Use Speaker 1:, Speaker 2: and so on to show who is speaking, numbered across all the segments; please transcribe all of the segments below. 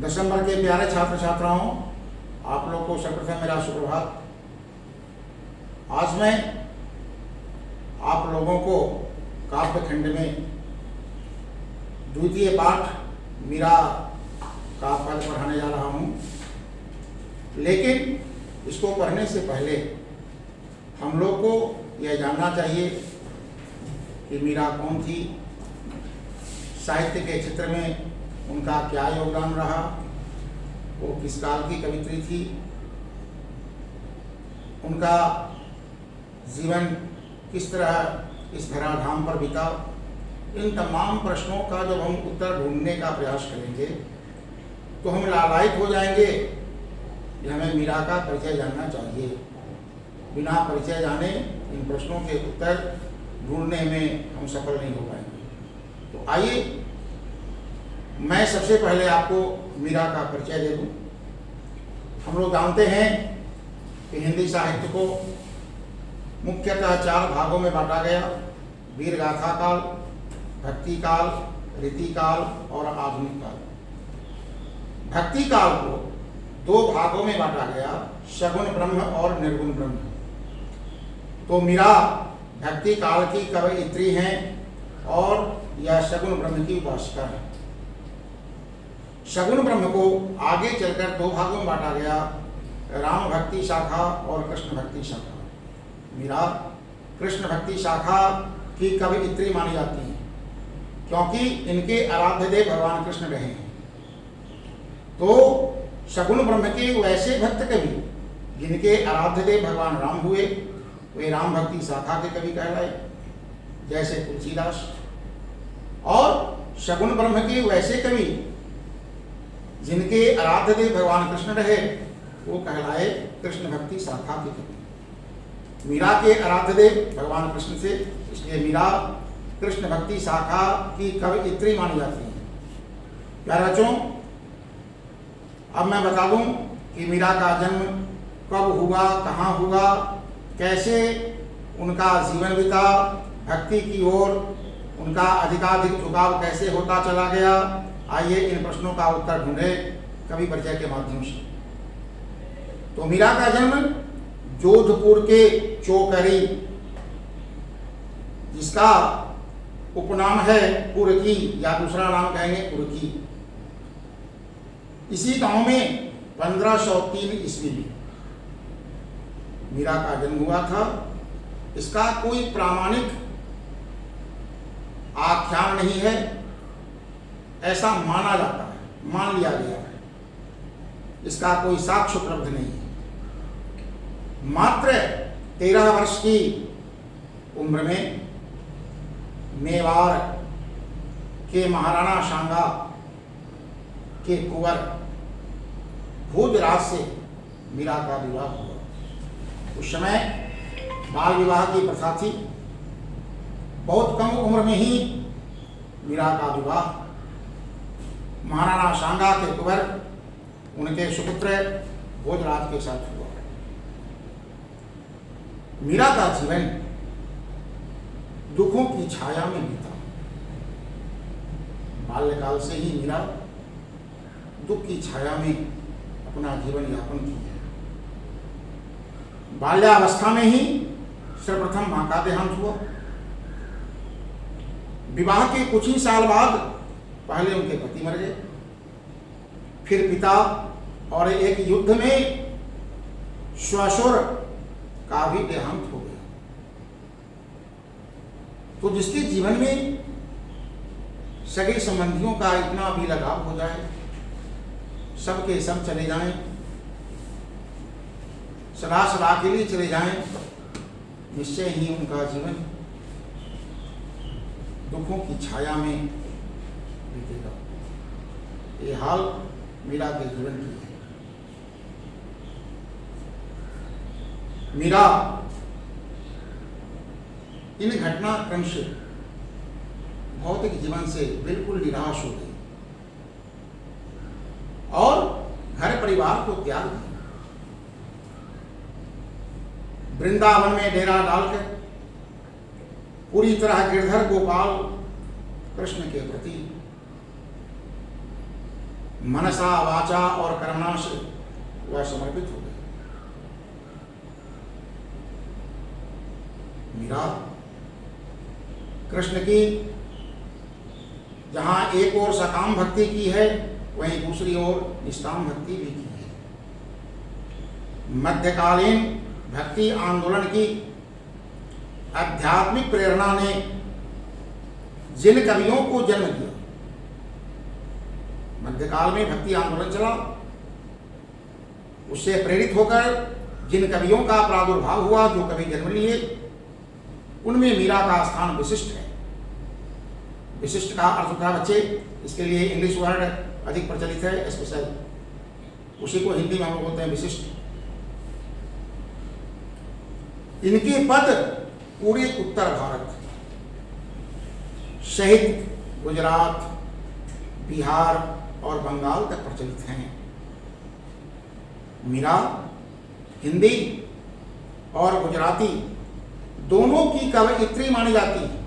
Speaker 1: 10 number के प्यारे छात्र छात्राओं, आप लोग को सर्वप्रथम मेरा सुप्रभात। आज मैं आप लोगों को काव्य खंड में द्वितीय पाठ मीरा का पद पढ़ाने जा रहा हूँ। लेकिन इसको पढ़ने से पहले हम लोग को यह जानना चाहिए कि मीरा कौन थी, साहित्य के क्षेत्र में उनका क्या योगदान रहा, वो किस काल की कवित्री थी, उनका जीवन किस तरह इस धराधाम पर बीता। इन तमाम प्रश्नों का जब हम उत्तर ढूंढने का प्रयास करेंगे तो हम लालायित हो जाएंगे कि हमें मीरा का परिचय जानना चाहिए। बिना परिचय जाने इन प्रश्नों के उत्तर ढूंढने में हम सफल नहीं हो पाएंगे। तो आइए मैं सबसे पहले आपको मीरा का परिचय दे दूं। हम लोग जानते हैं कि हिंदी साहित्य को मुख्यतः 4 भागों में बांटा गया: वीर गाथा काल, भक्ति काल, रीति काल और आधुनिक काल। भक्ति काल को 2 भागों में बांटा गया: सगुण ब्रह्म और निर्गुण ब्रह्म। तो मीरा भक्ति काल की कवयित्री हैं और यह सगुण ब्रह्म की उपासिका है। सगुण ब्रह्म को आगे चलकर 2 भागों में बांटा गया: राम भक्ति शाखा और कृष्ण भक्ति शाखा। मीरा कृष्ण भक्ति शाखा की कवयित्री मानी जाती है क्योंकि इनके आराध्य देव भगवान कृष्ण रहे हैं। तो सगुण ब्रह्म के वैसे भक्त कवि जिनके आराध्य देव भगवान राम हुए, वे राम भक्ति शाखा के कवि कहलाए, जैसे तुलसीदास। और सगुण ब्रह्म के वैसे कवि जिनके आराध्य देव भगवान कृष्ण रहे, वो कहलाए कृष्ण भक्ति शाखा के कवि। मीरा के आराध्य देव भगवान कृष्ण से, इसलिए मीरा कृष्ण भक्ति शाखा की कवयित्री मानी जाती है। प्यारे बच्चों, अब मैं बता दूं कि मीरा का जन्म कब हुआ, कहाँ हुआ, कैसे उनका जीवन बीता, भक्ति की ओर उनका अधिकाधिक झुकाव कैसे होता चला गया। आइए इन प्रश्नों का उत्तर ढूंढें कवि परिचय के माध्यम से। तो मीरा का जन्म जोधपुर के चोकरी, जिसका उपनाम है कुरकी या दूसरा नाम कहेंगे कुरकी, इसी गांव में 1503 ईस्वी में मीरा का जन्म हुआ था। इसका कोई प्रामाणिक आख्यान नहीं है, ऐसा माना जाता है, मान लिया गया है। इसका कोई साक्ष्य उपलब्ध नहीं है। मात्र 13 वर्ष की उम्र में मेवाड़ के महाराणा सांगा के कुंवर भोजराज से मीरा का विवाह हुआ। उस समय बाल विवाह की प्रथा थी। बहुत कम उम्र में ही मीरा का विवाह महाराणा सांगा के कुंवर उनके सुपुत्र भोजराज के साथ हुआ। मीरा का जीवन दुखों की छाया में बीता। बाल्यकाल से ही मीरा दुख की छाया में अपना जीवन यापन की है। बाल्यावस्था में ही सर्वप्रथम मां का देहांत हुआ। विवाह के कुछ ही साल बाद पहले उनके पति मर गए, फिर पिता, और एक युद्ध में श्वशुर का भी देहांत हो गया। तो जिसके जीवन में सगे संबंधियों का इतना भी लगाव हो जाए, सब के सब चले जाएं, सदा सदा के लिए चले जाएं, निश्चय ही उनका जीवन दुखों की छाया में बीतेगा। ये हाल मीरा के जीवन की है। मीरा इन घटनाक्रम से भौतिक जीवन से बिल्कुल निराश हो गई और घर परिवार को त्याग दिया। वृंदावन में डेरा डालकर पूरी तरह गिरधर गोपाल कृष्ण के प्रति मनसा वाचा और कर्मणा से वह समर्पित हो गए। मीरा कृष्ण की जहां एक ओर सकाम भक्ति की है, वहीं दूसरी ओर निष्काम भक्ति भी की है। मध्यकालीन भक्ति आंदोलन की आध्यात्मिक प्रेरणा ने जिन कवियों को जन्म दिया, मध्यकाल में भक्ति आंदोलन चला, उससे प्रेरित होकर जिन कवियों का प्रादुर्भाव हुआ, जो कवि जन्म लिए, उनमें मीरा का स्थान विशिष्ट है। विशिष्ट का अर्थ होता है बच्चे, इसके लिए इंग्लिश वर्ड अधिक प्रचलित है, स्पेशल, उसी को हिंदी में हम लोग बोलते हैं विशिष्ट। इनके पद पूरे उत्तर भारत सहित गुजरात, बिहार और बंगाल तक प्रचलित हैं। मीरा हिंदी और गुजराती दोनों की कवयित्री मानी जाती है।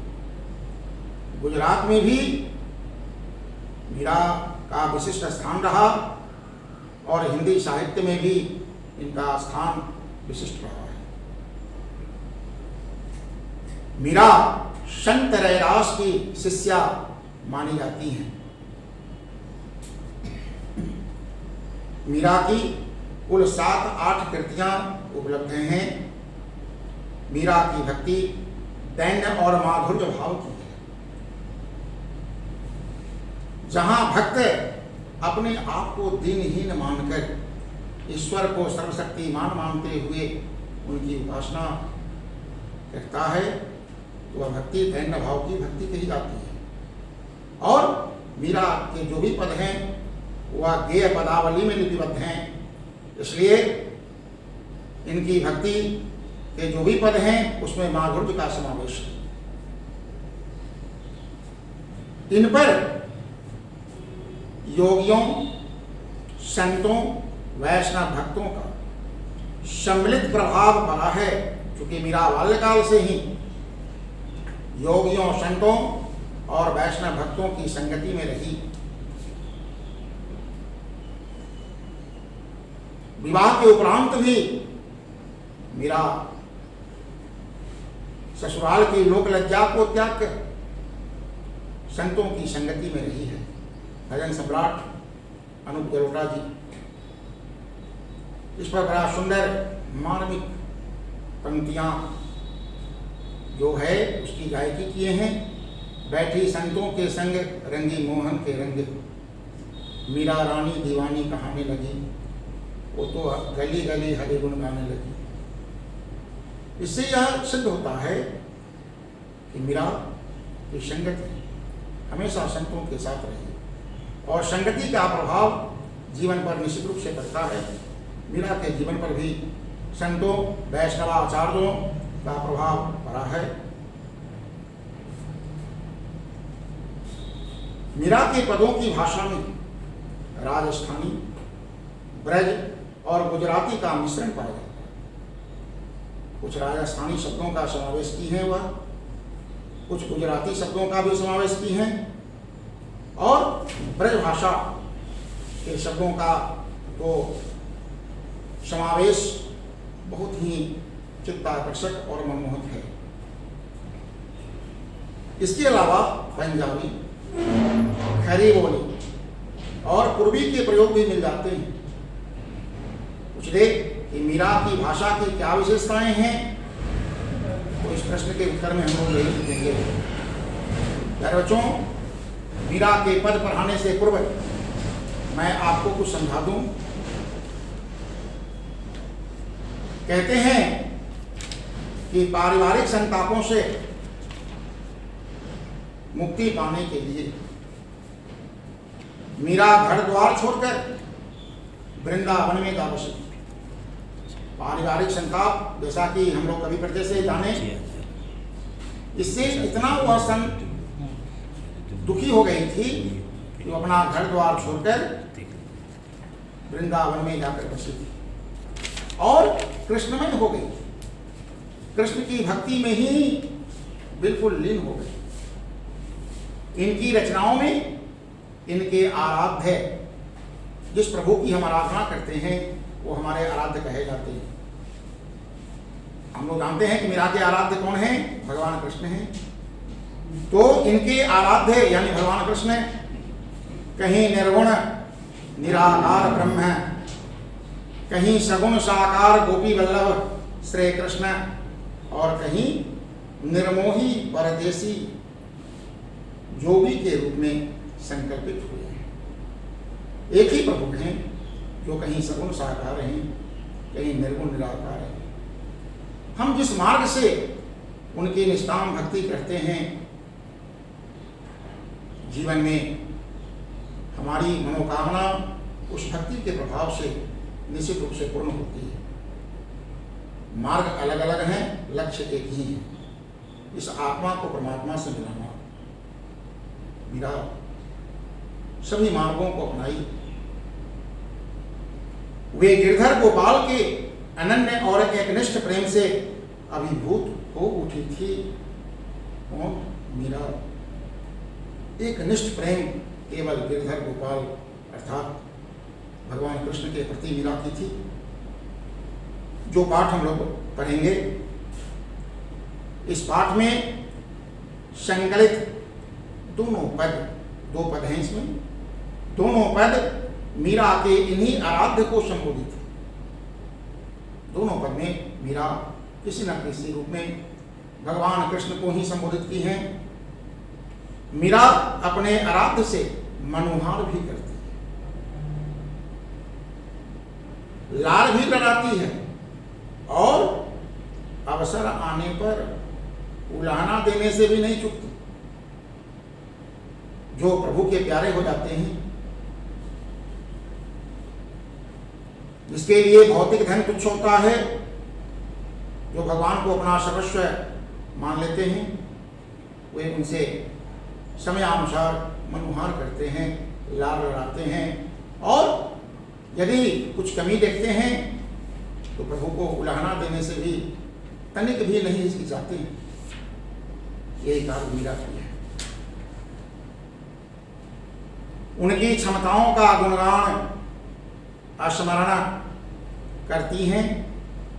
Speaker 1: गुजरात में भी मीरा का विशिष्ट स्थान रहा और हिंदी साहित्य में भी इनका स्थान विशिष्ट रहा है। मीरा संत रैदास की शिष्या मानी जाती हैं। मीरा की कुल 7-8 कृतियां उपलब्ध हैं। मीरा की भक्ति दैन्य और माधुर्य भाव की है। जहां भक्त अपने आप को दीनहीन मानकर ईश्वर को सर्वशक्तिमान मानते हुए उनकी उपासना करता है, तो वह भक्ति दैन्य भाव की भक्ति कही जाती है। और मीरा के जो भी पद हैं वह गेय पदावली में लिपिबद्ध हैं, इसलिए इनकी भक्ति के जो भी पद हैं उसमें माधुर्य का समावेश है। इन पर योगियों, संतों, वैष्णव भक्तों का सम्मिलित प्रभाव पड़ा है, क्योंकि मीरा बाल्यकाल से ही योगियों, संतों और वैष्णव भक्तों की संगति में रही। विवाह के उपरांत भी मीरा ससुराल की लोक लज्जा को त्याग कर संतों की संगति में रही है। भजन सम्राट अनूप जलोटा जी इस पर बड़ा सुंदर मार्मिक पंक्तियां जो है उसकी गायकी किए हैं। बैठी संतों के संग रंगी मोहन के रंग, मीरा रानी दीवानी कहाने लगी, वो तो गली गली हरि गुण गाने लगी। इससे यह सिद्ध होता है कि मीरा की संगति हमेशा संतों के साथ रही और संगति का प्रभाव जीवन पर निश्चित रूप से पड़ता है। मीरा के जीवन पर भी संतों, वैष्णवाचार्यों का प्रभाव पड़ा है। मीरा के पदों की भाषा में राजस्थानी, ब्रज और गुजराती का मिश्रण पाया जाता है। कुछ राजस्थानी शब्दों का समावेश की है वह, कुछ गुजराती शब्दों का भी समावेश की है और ब्रज भाषा के शब्दों का तो समावेश बहुत ही चित्ताकर्षक और मनमोहक है। इसके अलावा पंजाबी, खरी बोली और पूर्वी के प्रयोग भी मिल जाते हैं। कुछ देख कि मीरा की भाषा की क्या विशेषताएं हैं, तो इस प्रश्न के उत्तर में हम लोग यही देंगे। प्यारे बच्चों, मीरा के पद पढ़ाने से पूर्व मैं आपको कुछ समझा दूं। कहते हैं कि पारिवारिक संतापों से मुक्ति पाने के लिए मीरा घर द्वार छोड़कर वृंदावन में जा बसी। पारिवारिक संताप, जैसा कि हम लोग कभी परिचय से जाने, इससे इतना वह संत दुखी हो गई थी कि वो अपना घर द्वार छोड़कर वृंदावन में जाकर बसी थी और कृष्णमय हो गई। कृष्ण की भक्ति में ही बिल्कुल लीन हो गई। इनकी रचनाओं में इनके आराध्य जिस प्रभु की हम आराधना करते हैं वो हमारे आराध्य कहे जाते हैं। हम लोग जानते हैं कि मीरा के आराध्य कौन है? भगवान कृष्ण हैं। तो इनके आराध्य यानी भगवान कृष्ण कहीं निर्गुण निराकार ब्रह्म है, कहीं सगुण साकार गोपी वल्लभ श्री कृष्ण, और कहीं निर्मोही परदेसी जोगी के रूप में संकल्पित हुए हैं। एक ही प्रभु हैं जो कहीं सगुण साकार हैं, कहीं निर्गुण निराकार हैं। हम जिस मार्ग से उनकी निष्काम भक्ति करते हैं, जीवन में हमारी मनोकामना उस भक्ति के प्रभाव से निश्चित रूप से पूर्ण होती है। मार्ग अलग अलग हैं, लक्ष्य एक ही है, इस आत्मा को परमात्मा से मिलाना। मीरा सभी मार्गों को अपनाई। वे गिरधर गोपाल के अनन्य और एकनिष्ठ प्रेम से अभिभूत हो उठी थी। और मीरा एक निष्ठ प्रेम केवल गिरधर गोपाल अर्थात भगवान कृष्ण के प्रति मीरा की थी। जो पाठ हम लोग पढ़ेंगे, इस पाठ में संकलित दोनों पद, दो पद हैं इसमें, दोनों पद मीरा के इन्हीं आराध्य को संबोधित है। दोनों पद में मीरा किसी न किसी रूप में भगवान कृष्ण को ही संबोधित की है। मीरा अपने आराध्य से मनोहार भी करती है, लाल भी लड़ाती है, और अवसर आने पर उलाहना देने से भी नहीं चूकती। जो प्रभु के प्यारे हो जाते हैं, जिसके लिए भौतिक धन तुच्छ होता है, जो भगवान को अपना सर्वस्व मान लेते हैं, वे उनसे समयानुसार मनोहार करते हैं, लाल लड़ाते हैं, और यदि कुछ कमी देखते हैं तो प्रभु को उलाहना देने से भी तनिक भी नहीं हिचकिचाते हैं। यही कार्य मीरा की है। उनकी क्षमताओं का गुणगान स्मरण करती हैं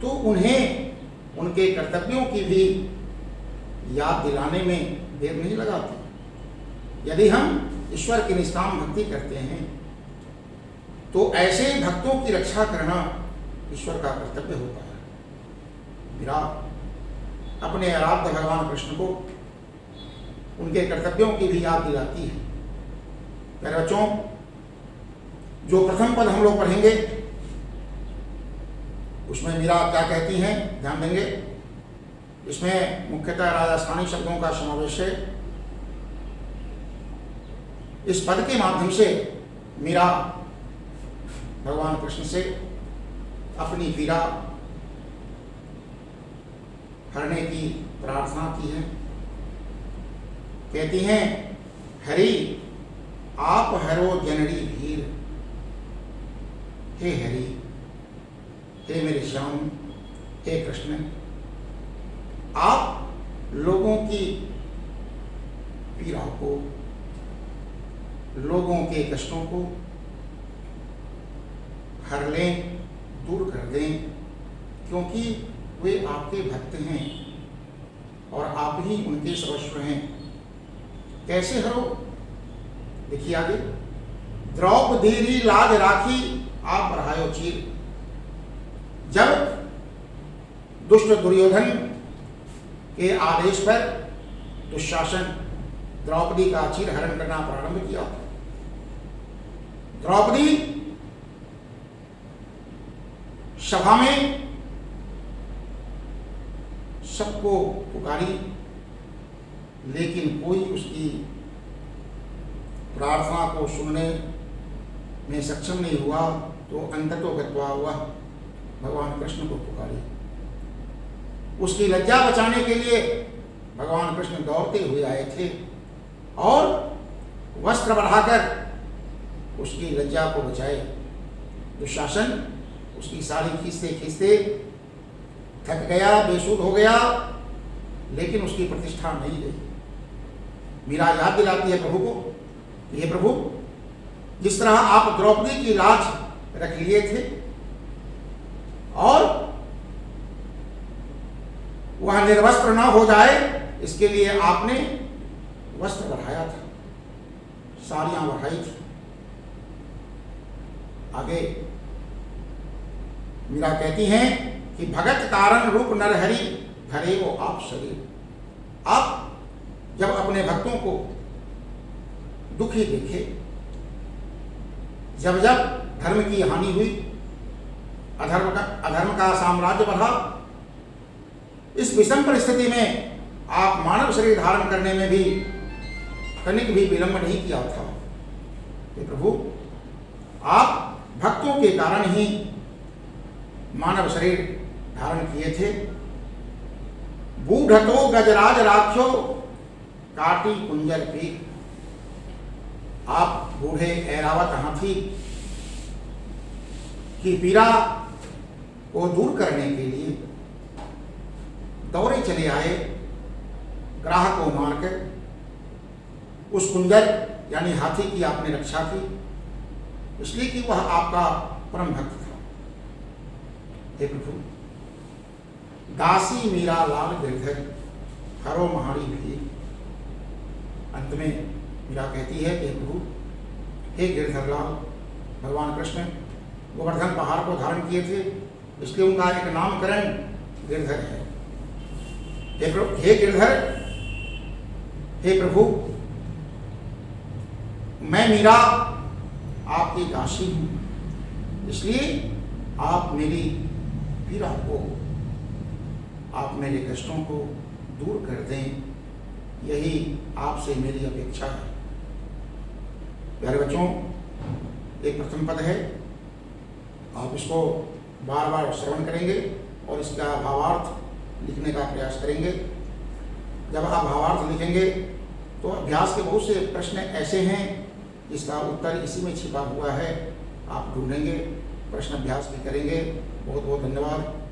Speaker 1: तो उन्हें उनके कर्तव्यों की भी याद दिलाने में देर नहीं लगाती। यदि हम ईश्वर की निष्काम भक्ति करते हैं तो ऐसे भक्तों की रक्षा करना ईश्वर का कर्तव्य होता है। मीरा अपने आराध्य भगवान कृष्ण को उनके कर्तव्यों की भी याद दिलाती है। मेरे बच्चों, जो प्रथम पद हम लोग पढ़ेंगे उसमें मीरा क्या कहती हैं, ध्यान देंगे। इसमें मुख्यतः राजस्थानी शब्दों का समावेश है। इस पद के माध्यम से मीरा भगवान कृष्ण से अपनी पीड़ा हरने की प्रार्थना की है। कहती हैं, हरि आप हरो जननी भीर, हे हरि, हे मेरे श्याम, हे कृष्ण, आप लोगों की पीड़ा को, लोगों के कष्टों को हर लें, दूर कर दें, क्योंकि वे आपके भक्त हैं और आप ही उनके सर्वस्व हैं। कैसे हरो? देखिए आगे, द्रौपदी लाज राखी आप बढ़ायो चीर। जब दुष्ट दुर्योधन के आदेश पर दुशासन द्रौपदी का चीर हरण करना प्रारंभ किया। द्रौपदी सभा में सबको पुकारी, लेकिन कोई उसकी प्रार्थना को सुनने में सक्षम नहीं हुआ, तो अंततो गत्वा हुआ भगवान कृष्ण को पुकारी। उसकी लज्जा बचाने के लिए भगवान कृष्ण दौड़ते हुए आए थे और वस्त्र बढ़ाकर उसकी लज्जा को बचाए। दुशासन उसकी साड़ी खींचते खींचते थक गया, बेसुध हो गया, लेकिन उसकी प्रतिष्ठा नहीं रही। मीरा याद दिलाती है प्रभु को, ये प्रभु जिस तरह आप द्रौपदी की लाज रख लिए थे और वह निर्वस्त्र न हो जाए इसके लिए आपने वस्त्र बढ़ाया था, साड़ियां बढ़ाई थी। आगे मीरा कहती हैं कि भगत कारण रूप नरहरि धरे वो आप शरीर। आप जब अपने भक्तों को दुखी देखे, जब जब धर्म की हानि हुई, अधर्म का साम्राज्य बढ़ा, इस विषम परिस्थिति में आप मानव शरीर धारण करने में भी तनिक भी विलंब नहीं किया था। कि प्रभु आप भक्तों के कारण ही मानव शरीर धारण किए थे। बूढ़तो गजराज राख्यो काटी कुंजर पीर। आप बूढ़े ऐरावत हाथी की पीड़ा को दूर करने के लिए दौड़े चले आए, ग्राह को मारकर उस कुंजर यानी हाथी की आपने रक्षा की, इसलिए कि वह आपका परम भक्त था। हे प्रभु, दासी मीरा लाल गिरधर हरो महारी भी। अंत में मीरा कहती है कि प्रभु, हे गिरधर लाल, भगवान कृष्ण गोवर्धन पहाड़ को धारण किए थे, इसलिए उनका एक नामकरण गिरधर है। हे गिरधर, हे प्रभु, मैं मीरा आपकी दासी हूं, इसलिए आप मेरी पीड़ा को, आप मेरे कष्टों को दूर कर दें, यही आपसे मेरी अपेक्षा है। प्यारे बच्चों, एक प्रथम पद है, आप इसको बार बार श्रवण करेंगे और इसका भावार्थ लिखने का प्रयास करेंगे। जब आप भावार्थ लिखेंगे तो अभ्यास के बहुत से प्रश्न ऐसे हैं जिसका उत्तर इसी में छिपा हुआ है, आप ढूंढेंगे, प्रश्न अभ्यास भी करेंगे। बहुत बहुत धन्यवाद।